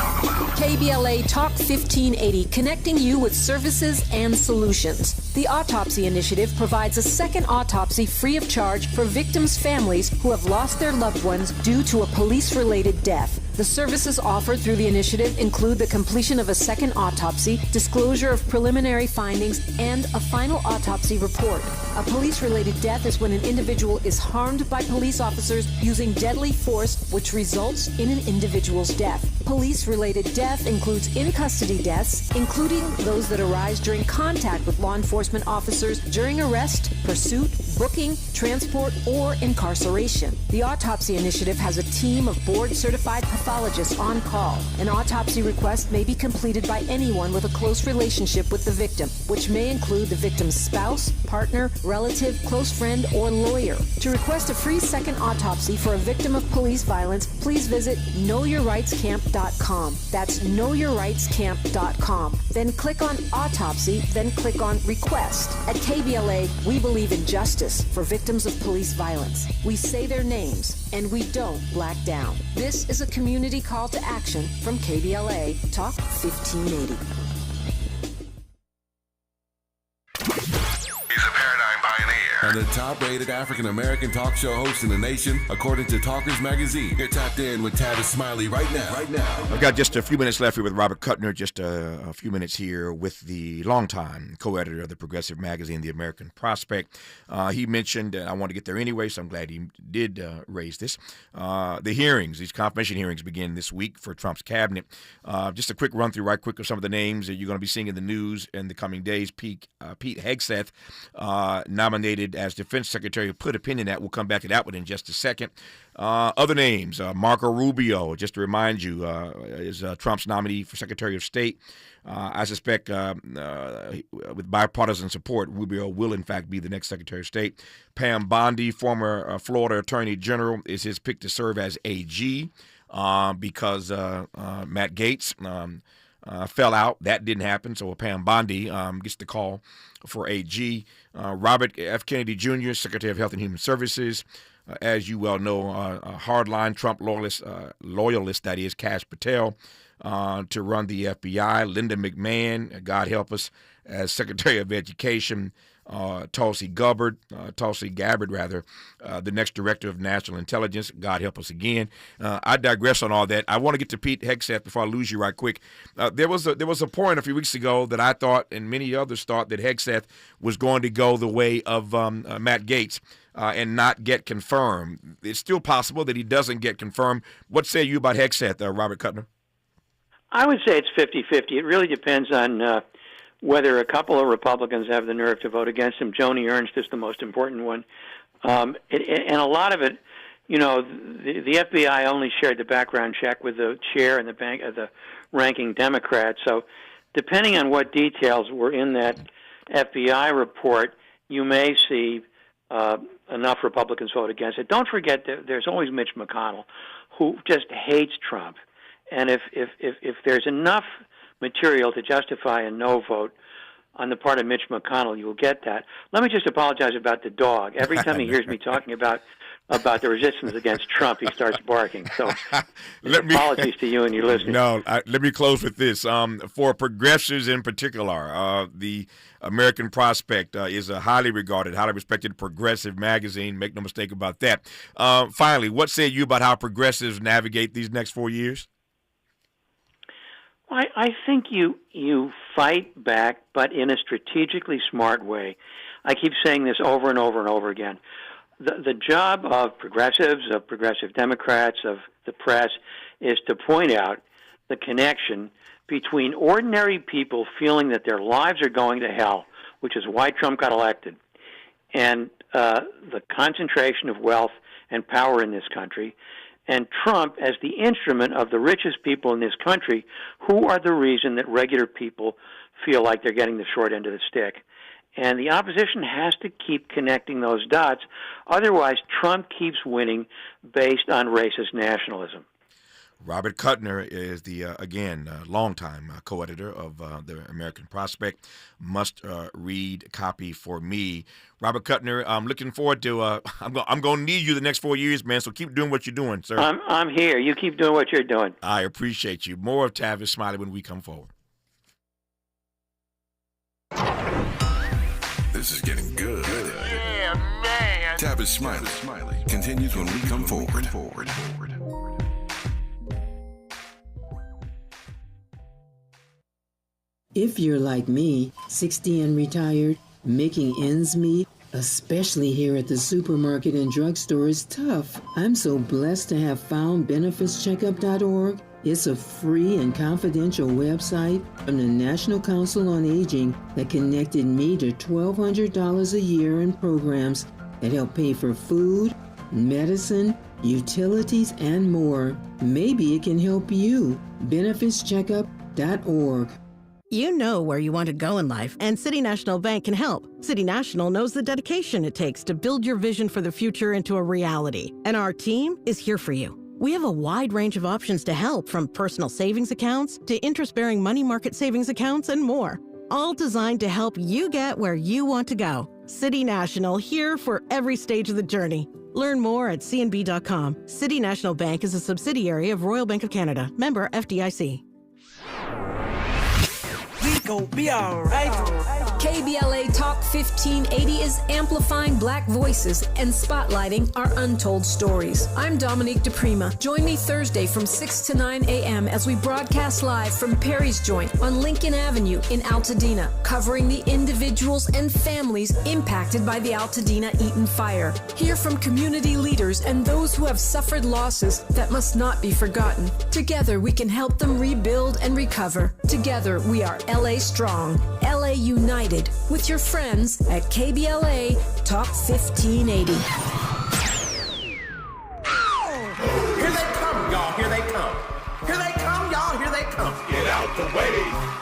KBLA Talk 1580, connecting you with services and solutions. The Autopsy Initiative provides a second autopsy free of charge for victims' families who have lost their loved ones due to a police-related death. The services offered through the initiative include the completion of a second autopsy, disclosure of preliminary findings, and a final autopsy report. A police-related death is when an individual is harmed by police officers using deadly force, which results in an individual's death. Police-related death includes in-custody deaths, including those that arise during contact with law enforcement officers during arrest, pursuit, booking, transport, or incarceration. The Autopsy Initiative has a team of board-certified pathologists on call. An autopsy request may be completed by anyone with a close relationship with the victim, which may include the victim's spouse, partner, relative, close friend, or lawyer. To request a free second autopsy for a victim of police violence, please visit knowyourrightscamp.com. That's knowyourrightscamp.com. Then click on Autopsy, then click on Request. At KBLA, we believe in justice for victims of police violence. We say their names, and we don't black down. This is a community call to action from KBLA Talk 1580. He's a paradigm pioneer and the top-rated African-American talk show host in the nation, according to Talkers Magazine. You're tapped in with Tavis Smiley right now. I've got just a few minutes left here with Robert Cutner, just a few minutes here with the longtime co-editor of the progressive magazine, The American Prospect. He mentioned, and I want to get there anyway, so I'm glad he did raise this, the hearings, these confirmation hearings begin this week for Trump's cabinet. Just a quick run-through right quick of some of the names that you're going to be seeing in the news in the coming days. Pete Hegseth, nominated as Defense Secretary put a pin in that. We'll come back to that one in just a second. Other names, Marco Rubio, just to remind you, is Trump's nominee for Secretary of State. I suspect with bipartisan support, Rubio will, in fact, be the next Secretary of State. Pam Bondi, former Florida Attorney General, is his pick to serve as AG because Matt Gaetz fell out. That didn't happen, so Pam Bondi gets the call for AG. Robert F. Kennedy Jr., Secretary of Health and Human Services. As you well know, a hardline Trump loyalist, that is, Kash Patel, to run the FBI. Linda McMahon, God help us, as Secretary of Education. Tulsi Gabbard, the next Director of National Intelligence. God help us again. I digress on all that. I want to get to Pete Hegseth before I lose you right quick. There was a point a few weeks ago that I thought, and many others thought, that Hegseth was going to go the way of Matt Gaetz and not get confirmed. It's still possible that he doesn't get confirmed. What say you about Hegseth, Robert Cutner? I would say it's 50-50. It really depends on whether a couple of Republicans have the nerve to vote against him. Joni Ernst is the most important one. And a lot of it, you know, the FBI only shared the background check with the chair and the ranking Democrat. So depending on what details were in that FBI report, you may see enough Republicans vote against it. Don't forget that there's always Mitch McConnell, who just hates Trump. And if there's enough material to justify a no vote on the part of Mitch McConnell, you will get that. Let me just apologize about the dog. Every time he hears me talking about the resistance against Trump, he starts barking. So apologies to you and your listeners. No, let me close with this. For progressives in particular, the American Prospect is a highly regarded, highly respected progressive magazine. Make no mistake about that. Finally, what say you about how progressives navigate these next 4 years? I think you fight back, but in a strategically smart way. I keep saying this over and over and over again. The job of progressives, of progressive Democrats, of the press, is to point out the connection between ordinary people feeling that their lives are going to hell, which is why Trump got elected, and the concentration of wealth and power in this country, and Trump as the instrument of the richest people in this country, who are the reason that regular people feel like they're getting the short end of the stick. And the opposition has to keep connecting those dots. Otherwise, Trump keeps winning based on racist nationalism. Robert Cutner is the, longtime co-editor of the American Prospect. Must-read copy for me. Robert Cutner, I'm looking forward to, I'm going to need you the next 4 years, man, so keep doing what you're doing, sir. I'm here. You keep doing what you're doing. I appreciate you. More of Tavis Smiley when we come forward. This is getting good. Yeah, man. Tavis Smiley continues when we come forward. If you're like me, 60 and retired, making ends meet, especially here at the supermarket and drugstore, is tough. I'm so blessed to have found benefitscheckup.org. It's a free and confidential website from the National Council on Aging that connected me to $1,200 a year in programs that help pay for food, medicine, utilities, and more. Maybe it can help you. benefitscheckup.org. You know where you want to go in life, and City National Bank can help. City National knows the dedication it takes to build your vision for the future into a reality, and our team is here for you. We have a wide range of options to help, from personal savings accounts to interest-bearing money market savings accounts and more, all designed to help you get where you want to go. City National, here for every stage of the journey. Learn more at cnb.com. City National Bank is a subsidiary of Royal Bank of Canada, member FDIC. We gon' be alright. KBLA Talk 1580 is amplifying Black voices and spotlighting our untold stories. I'm Dominique DePrima. Join me Thursday from 6 to 9 a.m. as we broadcast live from Perry's Joint on Lincoln Avenue in Altadena, covering the individuals and families impacted by the Altadena Eaton fire. Hear from community leaders and those who have suffered losses that must not be forgotten. Together, we can help them rebuild and recover. Together, we are LA Strong, LA United, with your friends at KBLA Talk 1580. Here they come, y'all, here they come. Here they come, y'all, here they come. Get out the way.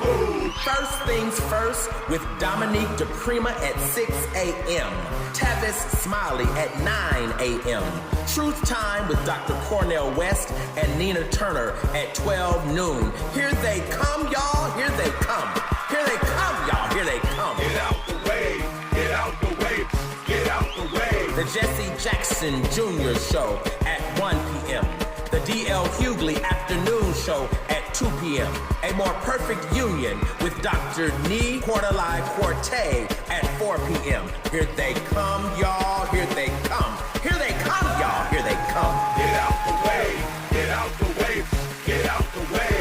Ooh. First things first with Dominique DePrima at 6 a.m. Tavis Smiley at 9 a.m. Truth Time with Dr. Cornell West and Nina Turner at 12 noon. Here they come, y'all, here they come. Here they come, y'all, here they come. Get out the way, get out the way, get out the way. The Jesse Jackson Jr. Show at 1 p.m. The D.L. Hughley Afternoon Show at 2 p.m. A More Perfect Union with Dr. Nee Quarterly Quartet at 4 p.m. Here they come, y'all, here they come. Here they come, y'all, here they come. Get out the way, get out the way, get out the way.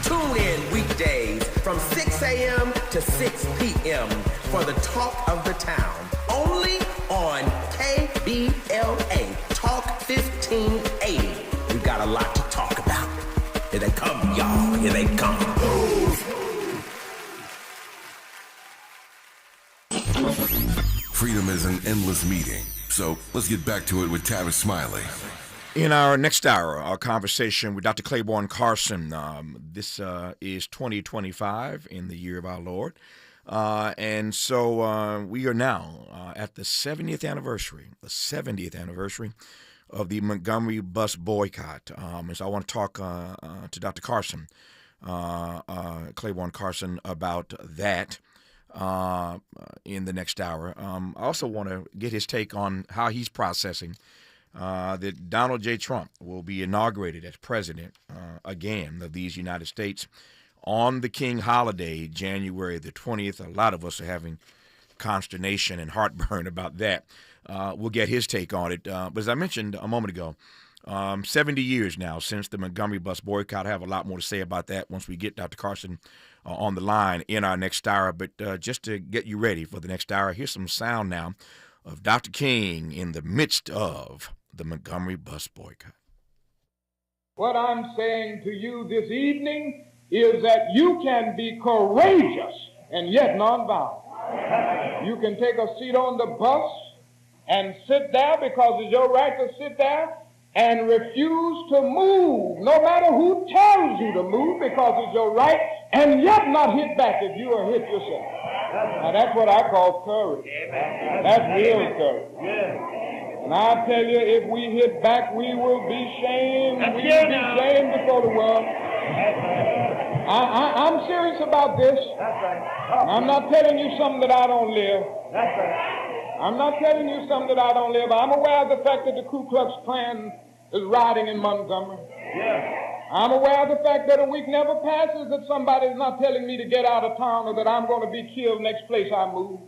Tune in weekdays from 6 a.m. to 6 p.m. for the Talk of the Town. Only on KBLA Talk 1580. We've got a lot to talk about. Here they come, y'all. Here they come. Freedom is an endless meeting. So let's get back to it with Tavis Smiley. In our next hour, our conversation with Dr. Claiborne Carson. This is 2025 in the year of our Lord. And so we are now at the 70th anniversary of the Montgomery bus boycott. And so I want to talk to Dr. Carson, Claiborne Carson, about that in the next hour. I also want to get his take on how he's processing that Donald J. Trump will be inaugurated as president again of these United States on the King holiday, January the 20th. A lot of us are having consternation and heartburn about that. We'll get his take on it. But as I mentioned a moment ago, 70 years now since the Montgomery bus boycott. I have a lot more to say about that once we get Dr. Carson on the line in our next hour. But just to get you ready for the next hour, here's some sound now of Dr. King in the midst of the Montgomery bus boycott. What I'm saying to you this evening is that you can be courageous and yet nonviolent. You can take a seat on the bus and sit there because it's your right to sit there and refuse to move, no matter who tells you to move, because it's your right, and yet not hit back if you are hit yourself. Now that's what I call courage. That's real courage. And I tell you, if we hit back, we will be shamed. We will be shamed before the world. I'm serious about this. I'm not telling you something that I don't live. I'm not telling you something that I don't live. I'm aware of the fact that the Ku Klux Klan is riding in Montgomery. I'm aware of the fact that a week never passes that somebody is not telling me to get out of town or that I'm going to be killed next place I move.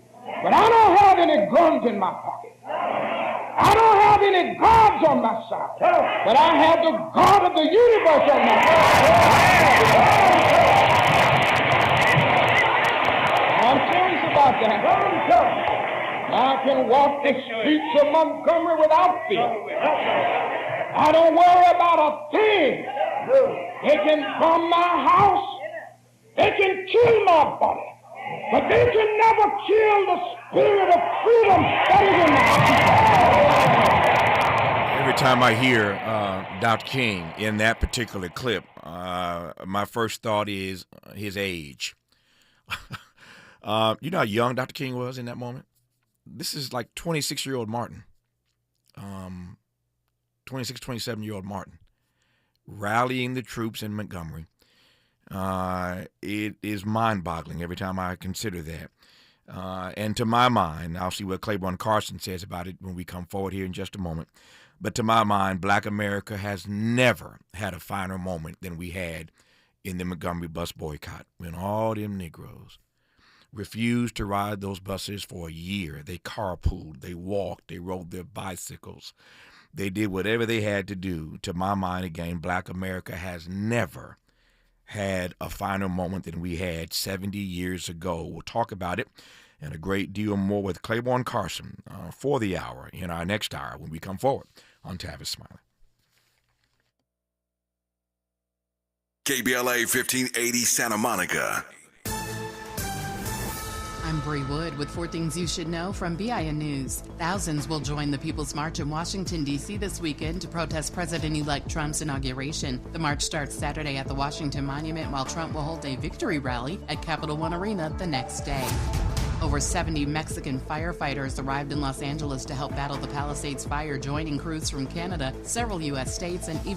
But I don't have any guns in my pocket. I don't have any guards on my side. But I have the God of the universe on my side. I'm serious about that. I can walk the streets of Montgomery without fear. I don't worry about a thing. They can bomb my house. They can kill my body. But they can never kill the spirit of freedom that is in my people. Every time I hear Dr. King in that particular clip, my first thought is his age. You know how young Dr. King was in that moment? This is like 26-year-old Martin, 26, 27-year-old Martin, rallying the troops in Montgomery. It is mind-boggling every time I consider that. And to my mind, I'll see what Claiborne Carson says about it when we come forward here in just a moment. But to my mind, Black America has never had a finer moment than we had in the Montgomery bus boycott, when all them Negroes refused to ride those buses for a year. They carpooled, they walked, they rode their bicycles. They did whatever they had to do. To my mind, again, Black America has never had a finer moment than we had 70 years ago. We'll talk about it and a great deal more with Claiborne Carson for the hour in our next hour when we come forward on Tavis Smiley. KBLA 1580 Santa Monica. I'm Bree Wood with 4 things you should know from BIN News. Thousands will join the People's March in Washington, D.C. this weekend to protest President-elect Trump's inauguration. The march starts Saturday at the Washington Monument, while Trump will hold a victory rally at Capital One Arena the next day. Over 70 Mexican firefighters arrived in Los Angeles to help battle the Palisades fire, joining crews from Canada, several U.S. states, and even